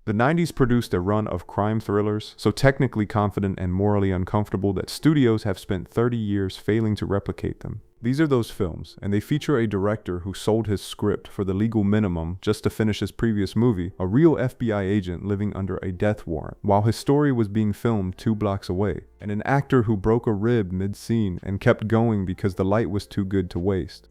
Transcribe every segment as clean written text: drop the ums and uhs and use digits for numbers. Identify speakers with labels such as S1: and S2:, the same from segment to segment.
S1: The 90s produced a run of crime thrillers, so technically confident and morally uncomfortable that studios have spent 30 years failing to replicate them. These are those films, and they feature a director who sold his script for the legal minimum just to finish his previous movie, a real FBI agent living under a death warrant while his story was being filmed 2 blocks away, and an actor who broke a rib mid-scene and kept going because the light was too good to waste.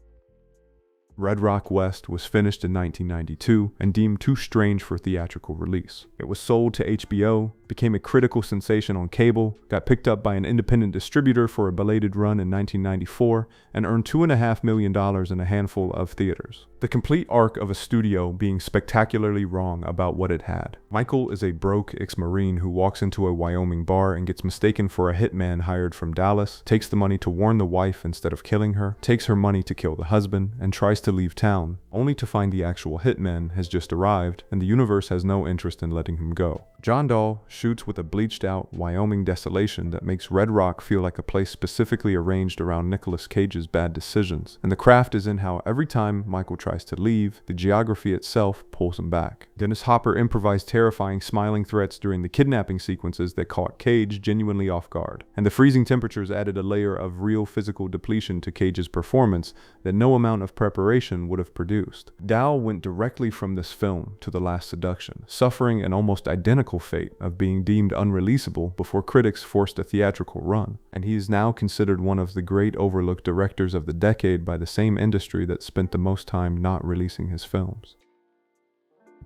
S1: Red Rock West was finished in 1992 and deemed too strange for theatrical release. It was sold to HBO, became a critical sensation on cable, got picked up by an independent distributor for a belated run in 1994, and earned $2.5 million in a handful of theaters. The complete arc of a studio being spectacularly wrong about what it had. Michael is a broke ex-Marine who walks into a Wyoming bar and gets mistaken for a hitman hired from Dallas, takes the money to warn the wife instead of killing her, takes her money to kill the husband, and tries to leave town, only to find the actual hitman has just arrived and the universe has no interest in letting him go. John Dahl shoots with a bleached-out Wyoming desolation that makes Red Rock feel like a place specifically arranged around Nicolas Cage's bad decisions, and the craft is in how every time Michael tries to leave, the geography itself pulls him back. Dennis Hopper improvised terrifying smiling threats during the kidnapping sequences that caught Cage genuinely off guard, and the freezing temperatures added a layer of real physical depletion to Cage's performance that no amount of preparation would have produced. Dahl went directly from this film to The Last Seduction, suffering an almost identical fate of being deemed unreleasable before critics forced a theatrical run, and he is now considered one of the great overlooked directors of the decade by the same industry that spent the most time not releasing his films.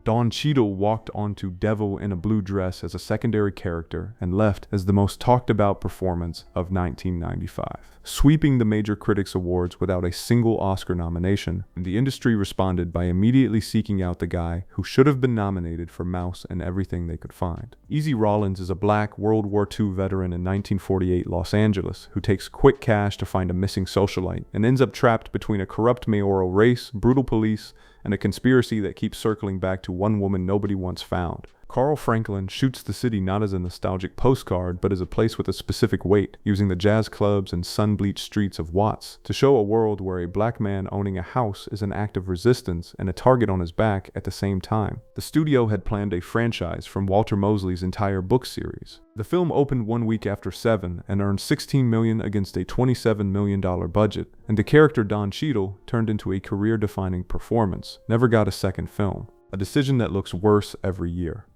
S1: Don Cheadle walked onto Devil in a Blue Dress as a secondary character and left as the most talked about performance of 1995, sweeping the major critics awards without a single Oscar nomination, and the industry responded by immediately seeking out the guy who should have been nominated for Mouse and Everything They Could Find. Easy Rawlins is a black World War II veteran in 1948 Los Angeles who takes quick cash to find a missing socialite and ends up trapped between a corrupt mayoral race, brutal police, and a conspiracy that keeps circling back to one woman nobody once found. Carl Franklin shoots the city not as a nostalgic postcard, but as a place with a specific weight, using the jazz clubs and sun-bleached streets of Watts to show a world where a black man owning a house is an act of resistance and a target on his back at the same time. The studio had planned a franchise from Walter Mosley's entire book series. The film opened 1 week after Seven and earned $16 million against a $27 million budget, and the character Don Cheadle turned into a career-defining performance, never got a second film, a decision that looks worse every year.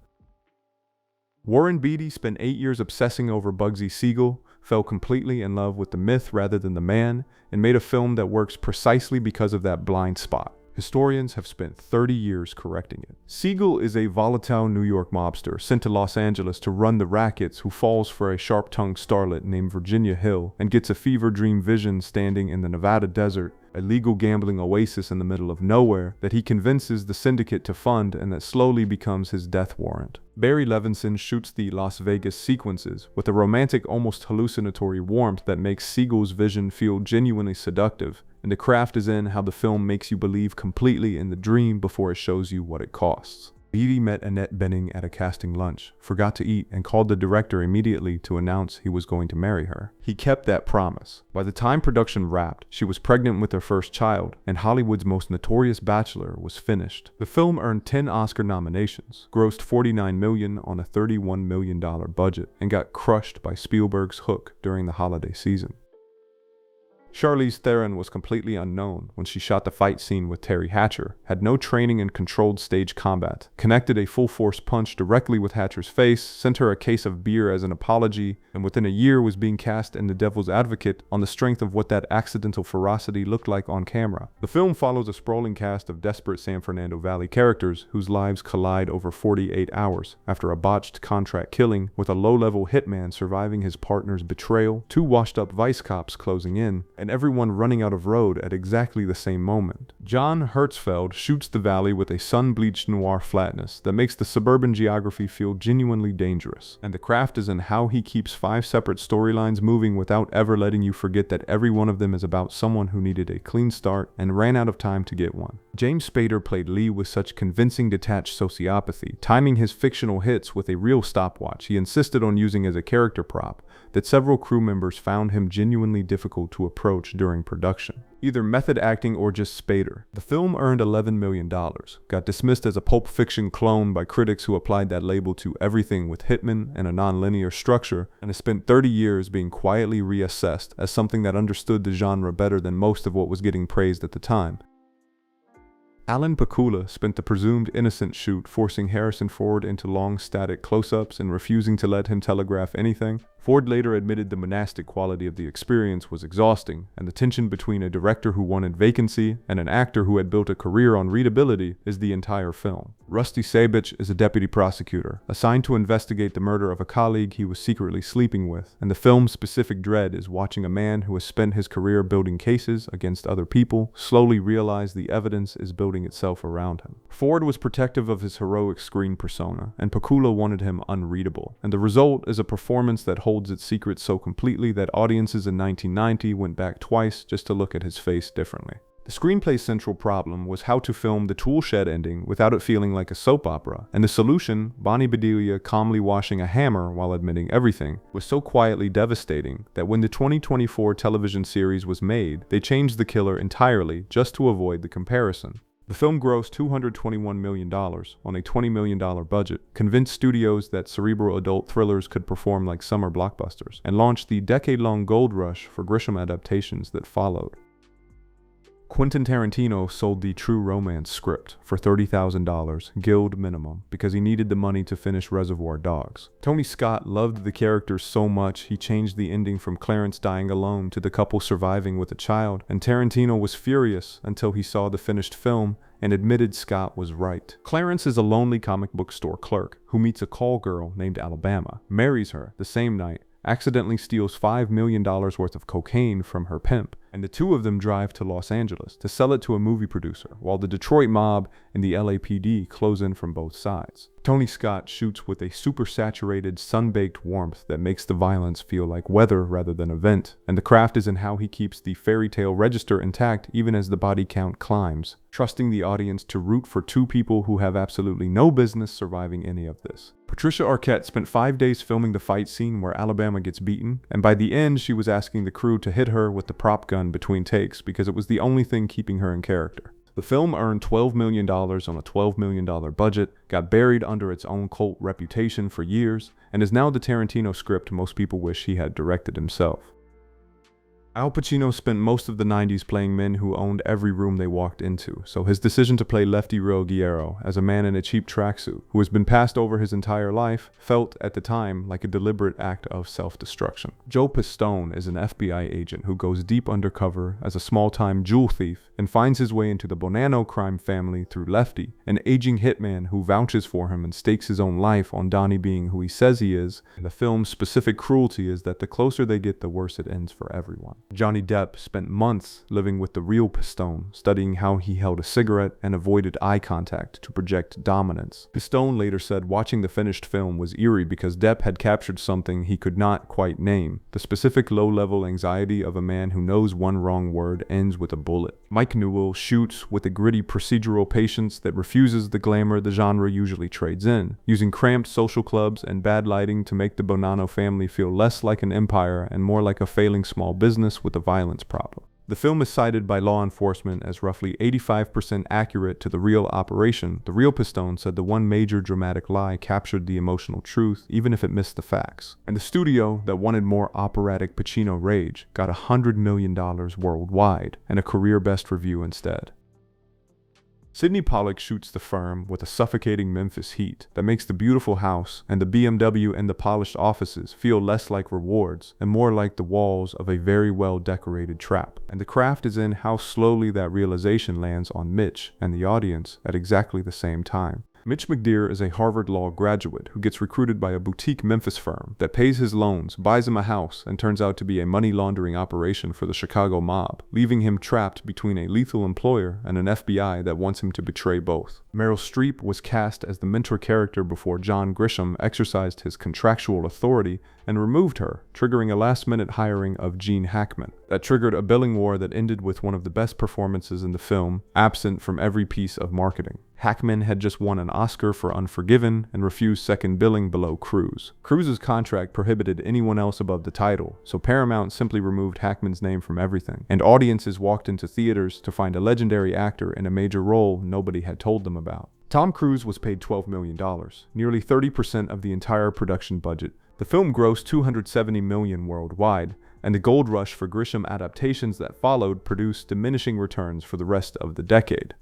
S1: Warren Beatty spent 8 years obsessing over Bugsy Siegel, fell completely in love with the myth rather than the man, and made a film that works precisely because of that blind spot. Historians have spent 30 years correcting it. Siegel is a volatile New York mobster sent to Los Angeles to run the rackets who falls for a sharp-tongued starlet named Virginia Hill and gets a fever dream vision standing in the Nevada desert, a legal gambling oasis in the middle of nowhere that he convinces the syndicate to fund and that slowly becomes his death warrant. Barry Levinson shoots the Las Vegas sequences with a romantic, almost hallucinatory warmth that makes Siegel's vision feel genuinely seductive, and the craft is in how the film makes you believe completely in the dream before it shows you what it costs. Beatty met Annette Bening at a casting lunch, forgot to eat, and called the director immediately to announce he was going to marry her. He kept that promise. By the time production wrapped, she was pregnant with her first child, and Hollywood's most notorious bachelor was finished. The film earned 10 Oscar nominations, grossed $49 million on a $31 million budget, and got crushed by Spielberg's Hook during the holiday season. Charlize Theron was completely unknown when she shot the fight scene with Terry Hatcher, had no training in controlled stage combat, connected a full-force punch directly with Hatcher's face, sent her a case of beer as an apology, and within a year was being cast in The Devil's Advocate on the strength of what that accidental ferocity looked like on camera. The film follows a sprawling cast of desperate San Fernando Valley characters whose lives collide over 48 hours after a botched contract killing, with a low-level hitman surviving his partner's betrayal, 2 washed-up vice cops closing in, and everyone running out of road at exactly the same moment. John Hertzfeld shoots the valley with a sun-bleached noir flatness that makes the suburban geography feel genuinely dangerous, and the craft is in how he keeps 5 separate storylines moving without ever letting you forget that every one of them is about someone who needed a clean start and ran out of time to get one. James Spader played Lee with such convincing detached sociopathy, timing his fictional hits with a real stopwatch he insisted on using as a character prop, that several crew members found him genuinely difficult to approach approach during production. Either method acting or just Spader. The film earned $11 million, got dismissed as a Pulp Fiction clone by critics who applied that label to everything with hitmen and a non-linear structure, and has spent 30 years being quietly reassessed as something that understood the genre better than most of what was getting praised at the time. Alan Pakula spent the presumed innocent shoot forcing Harrison Ford into long static close-ups and refusing to let him telegraph anything. Ford later admitted the monastic quality of the experience was exhausting, and the tension between a director who wanted vacancy and an actor who had built a career on readability is the entire film. Rusty Sabich is a deputy prosecutor, assigned to investigate the murder of a colleague he was secretly sleeping with, and the film's specific dread is watching a man who has spent his career building cases against other people slowly realize the evidence is building itself around him. Ford was protective of his heroic screen persona, and Pakula wanted him unreadable, and the result is a performance that holds its secrets so completely that audiences in 1990 went back twice just to look at his face differently. The screenplay's central problem was how to film the tool shed ending without it feeling like a soap opera, and the solution, Bonnie Bedelia calmly washing a hammer while admitting everything, was so quietly devastating that when the 2024 television series was made, they changed the killer entirely just to avoid the comparison. The film grossed $221 million on a $20 million budget, convinced studios that cerebral adult thrillers could perform like summer blockbusters, and launched the decade-long gold rush for Grisham adaptations that followed. Quentin Tarantino sold the True Romance script for $30,000, guild minimum, because he needed the money to finish Reservoir Dogs. Tony Scott loved the characters so much he changed the ending from Clarence dying alone to the couple surviving with a child, and Tarantino was furious until he saw the finished film and admitted Scott was right. Clarence is a lonely comic book store clerk who meets a call girl named Alabama, marries her the same night, accidentally steals $5 million worth of cocaine from her pimp, and the two of them drive to Los Angeles to sell it to a movie producer, while the Detroit mob and the LAPD close in from both sides. Tony Scott shoots with a super-saturated, sun-baked warmth that makes the violence feel like weather rather than event, and the craft is in how he keeps the fairy tale register intact even as the body count climbs, trusting the audience to root for two people who have absolutely no business surviving any of this. Patricia Arquette spent 5 days filming the fight scene where Alabama gets beaten, and by the end she was asking the crew to hit her with the prop gun between takes because it was the only thing keeping her in character. The film earned $12 million on a $12 million budget, got buried under its own cult reputation for years, and is now the Tarantino script most people wish he had directed himself. Al Pacino spent most of the 90s playing men who owned every room they walked into, so his decision to play Lefty Ruggiero as a man in a cheap tracksuit who has been passed over his entire life felt, at the time, like a deliberate act of self-destruction. Joe Pistone is an FBI agent who goes deep undercover as a small-time jewel thief and finds his way into the Bonanno crime family through Lefty, an aging hitman who vouches for him and stakes his own life on Donnie being who he says he is, and the film's specific cruelty is that the closer they get, the worse it ends for everyone. Johnny Depp spent months living with the real Pistone, studying how he held a cigarette and avoided eye contact to project dominance. Pistone later said watching the finished film was eerie because Depp had captured something he could not quite name, the specific low-level anxiety of a man who knows one wrong word ends with a bullet. Mike Newell shoots with a gritty procedural patience that refuses the glamour the genre usually trades in, using cramped social clubs and bad lighting to make the Bonanno family feel less like an empire and more like a failing small business with a violence problem. The film is cited by law enforcement as roughly 85% accurate to the real operation. The real Pistone said the one major dramatic lie captured the emotional truth, even if it missed the facts. And the studio that wanted more operatic Pacino rage got $100 million worldwide and a career best review instead. Sidney Pollack shoots The Firm with a suffocating Memphis heat that makes the beautiful house and the BMW and the polished offices feel less like rewards and more like the walls of a very well-decorated trap. And the craft is in how slowly that realization lands on Mitch and the audience at exactly the same time. Mitch McDeere is a Harvard Law graduate who gets recruited by a boutique Memphis firm that pays his loans, buys him a house, and turns out to be a money laundering operation for the Chicago mob, leaving him trapped between a lethal employer and an FBI that wants him to betray both. Meryl Streep was cast as the mentor character before John Grisham exercised his contractual authority and removed her, triggering a last-minute hiring of Gene Hackman. That triggered a billing war that ended with one of the best performances in the film, absent from every piece of marketing. Hackman had just won an Oscar for Unforgiven and refused second billing below Cruise. Cruise's contract prohibited anyone else above the title, so Paramount simply removed Hackman's name from everything, and audiences walked into theaters to find a legendary actor in a major role nobody had told them about. Tom Cruise was paid $12 million, nearly 30% of the entire production budget. The film grossed $270 million worldwide, and the gold rush for Grisham adaptations that followed produced diminishing returns for the rest of the decade.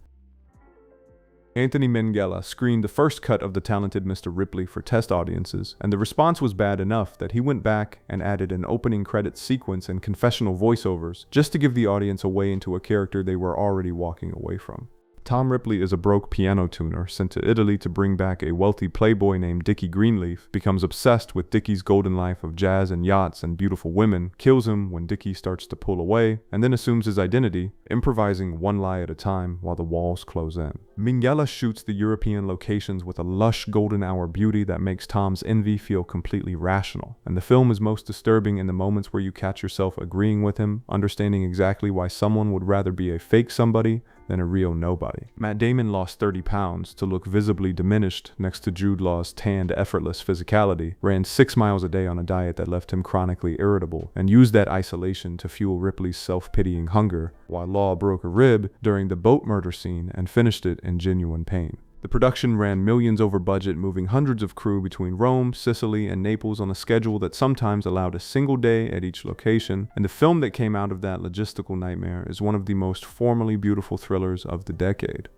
S1: Anthony Minghella screened the first cut of The Talented Mr. Ripley for test audiences, and the response was bad enough that he went back and added an opening credits sequence and confessional voiceovers just to give the audience a way into a character they were already walking away from. Tom Ripley is a broke piano tuner sent to Italy to bring back a wealthy playboy named Dickie Greenleaf, becomes obsessed with Dickie's golden life of jazz and yachts and beautiful women, kills him when Dickie starts to pull away, and then assumes his identity, improvising one lie at a time while the walls close in. Minghella shoots the European locations with a lush golden hour beauty that makes Tom's envy feel completely rational, and the film is most disturbing in the moments where you catch yourself agreeing with him, understanding exactly why someone would rather be a fake somebody than a real nobody. Matt Damon lost 30 pounds to look visibly diminished next to Jude Law's tanned, effortless physicality, ran 6 miles a day on a diet that left him chronically irritable, and used that isolation to fuel Ripley's self-pitying hunger, while Law broke a rib during the boat murder scene and finished it in genuine pain. The production ran millions over budget, moving hundreds of crew between Rome, Sicily, and Naples on a schedule that sometimes allowed a single day at each location, and the film that came out of that logistical nightmare is one of the most formally beautiful thrillers of the decade.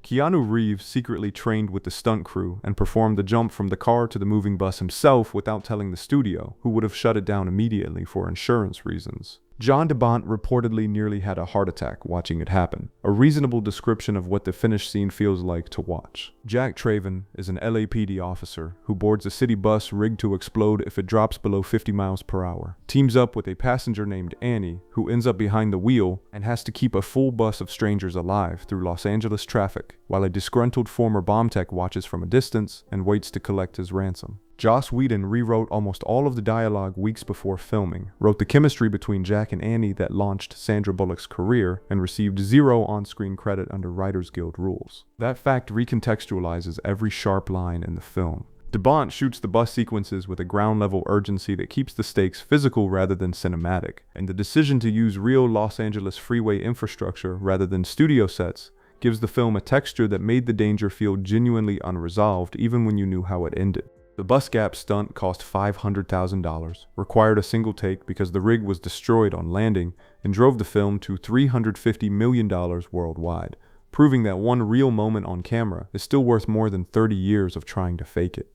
S1: Keanu Reeves secretly trained with the stunt crew and performed the jump from the car to the moving bus himself without telling the studio, who would have shut it down immediately for insurance reasons. John DeBont reportedly nearly had a heart attack watching it happen, a reasonable description of what the finished scene feels like to watch. Jack Traven is an LAPD officer who boards a city bus rigged to explode if it drops below 50 miles per hour, teams up with a passenger named Annie, who ends up behind the wheel and has to keep a full bus of strangers alive through Los Angeles traffic, while a disgruntled former bomb tech watches from a distance and waits to collect his ransom. Joss Whedon rewrote almost all of the dialogue weeks before filming, wrote the chemistry between Jack and Annie that launched Sandra Bullock's career, and received 0 on-screen credit under Writers Guild rules. That fact recontextualizes every sharp line in the film. DeBont shoots the bus sequences with a ground-level urgency that keeps the stakes physical rather than cinematic, and the decision to use real Los Angeles freeway infrastructure rather than studio sets gives the film a texture that made the danger feel genuinely unresolved even when you knew how it ended. The bus gap stunt cost $500,000, required a single take because the rig was destroyed on landing, and drove the film to $350 million worldwide, proving that one real moment on camera is still worth more than 30 years of trying to fake it.